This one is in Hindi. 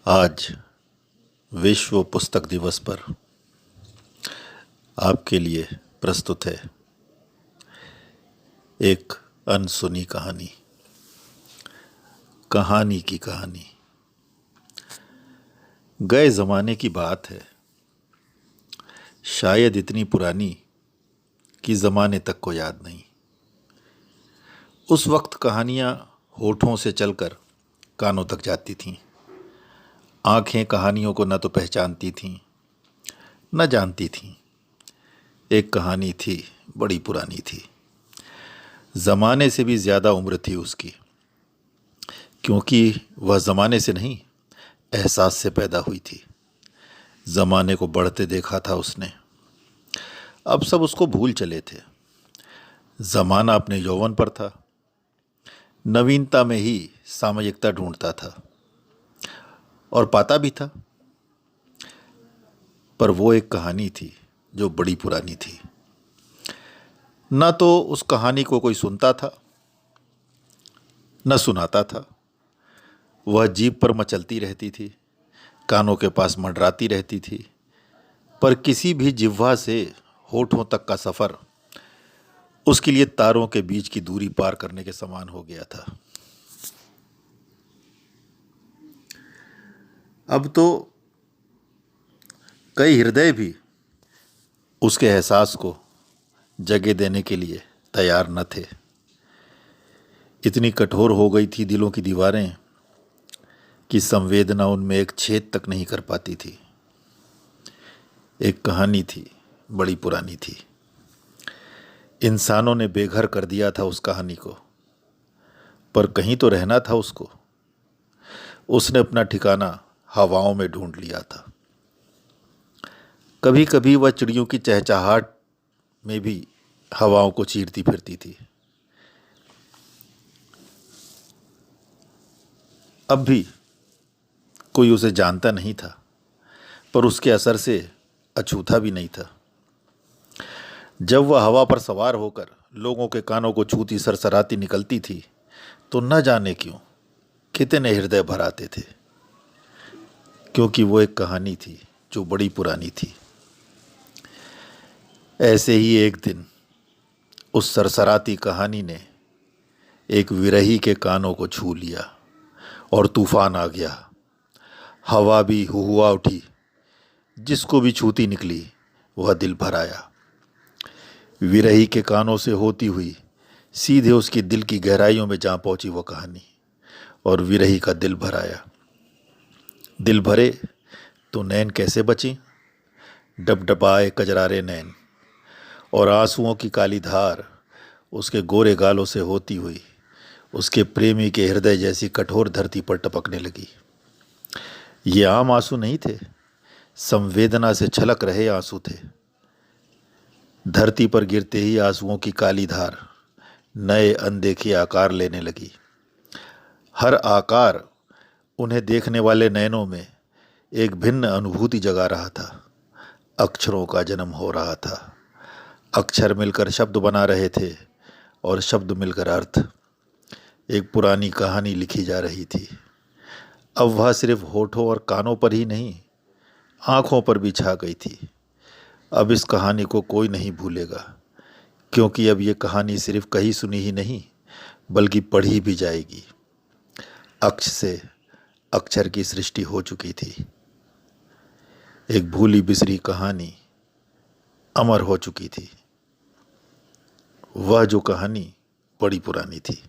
आज विश्व पुस्तक दिवस पर आपके लिए प्रस्तुत है एक अनसुनी कहानी। कहानी की कहानी। गए ज़माने की बात है, शायद इतनी पुरानी कि ज़माने तक को याद नहीं। उस वक्त कहानियाँ होठों से चलकर कानों तक जाती थीं। आंखें कहानियों को न तो पहचानती थीं न जानती थीं। एक कहानी थी, बड़ी पुरानी थी, ज़माने से भी ज़्यादा उम्र थी उसकी, क्योंकि वह ज़माने से नहीं, एहसास से पैदा हुई थी। ज़माने को बढ़ते देखा था उसने। अब सब उसको भूल चले थे। ज़माना अपने यौवन पर था, नवीनता में ही सामयिकता ढूंढता था और पाता भी था। पर वो एक कहानी थी जो बड़ी पुरानी थी। न तो उस कहानी को कोई सुनता था न सुनाता था। वह जीभ पर मचलती रहती थी, कानों के पास मंडराती रहती थी, पर किसी भी जिह्वा से होठों तक का सफ़र उसके लिए तारों के बीच की दूरी पार करने के समान हो गया था। अब तो कई हृदय भी उसके एहसास को जगह देने के लिए तैयार न थे। इतनी कठोर हो गई थी दिलों की दीवारें कि संवेदना उनमें एक छेद तक नहीं कर पाती थी। एक कहानी थी, बड़ी पुरानी थी। इंसानों ने बेघर कर दिया था उस कहानी को, पर कहीं तो रहना था उसको। उसने अपना ठिकाना हवाओं में ढूंढ लिया था। कभी कभी वह चिड़ियों की चहचहाहट में भी हवाओं को चीरती फिरती थी। अब भी कोई उसे जानता नहीं था, पर उसके असर से अछूता भी नहीं था। जब वह हवा पर सवार होकर लोगों के कानों को छूती सरसराती निकलती थी, तो न जाने क्यों कितने हृदय भर आते थे, क्योंकि वो एक कहानी थी जो बड़ी पुरानी थी। ऐसे ही एक दिन उस सरसराती कहानी ने एक विरही के कानों को छू लिया और तूफान आ गया। हवा भी हुआ उठी, जिसको भी छूती निकली वह दिल भर आया। विरही के कानों से होती हुई सीधे उसकी दिल की गहराइयों में जा पहुंची वो कहानी, और विरही का दिल भर आया। दिल भरे तो नैन कैसे बची, डबडबाए कजरारे नैन, और आंसुओं की काली धार उसके गोरे गालों से होती हुई उसके प्रेमी के हृदय जैसी कठोर धरती पर टपकने लगी। ये आम आंसू नहीं थे, संवेदना से छलक रहे आंसू थे। धरती पर गिरते ही आंसुओं की काली धार नए अनदेखे आकार लेने लगी। हर आकार उन्हें देखने वाले नैनों में एक भिन्न अनुभूति जगा रहा था। अक्षरों का जन्म हो रहा था। अक्षर मिलकर शब्द बना रहे थे और शब्द मिलकर अर्थ। एक पुरानी कहानी लिखी जा रही थी। अब वह सिर्फ होठों और कानों पर ही नहीं, आंखों पर भी छा गई थी। अब इस कहानी को कोई नहीं भूलेगा, क्योंकि अब ये कहानी सिर्फ कही सुनी ही नहीं, बल्कि पढ़ी भी जाएगी। अक्ष से अक्षर की सृष्टि हो चुकी थी। एक भूली बिसरी कहानी अमर हो चुकी थी। वह जो कहानी बड़ी पुरानी थी।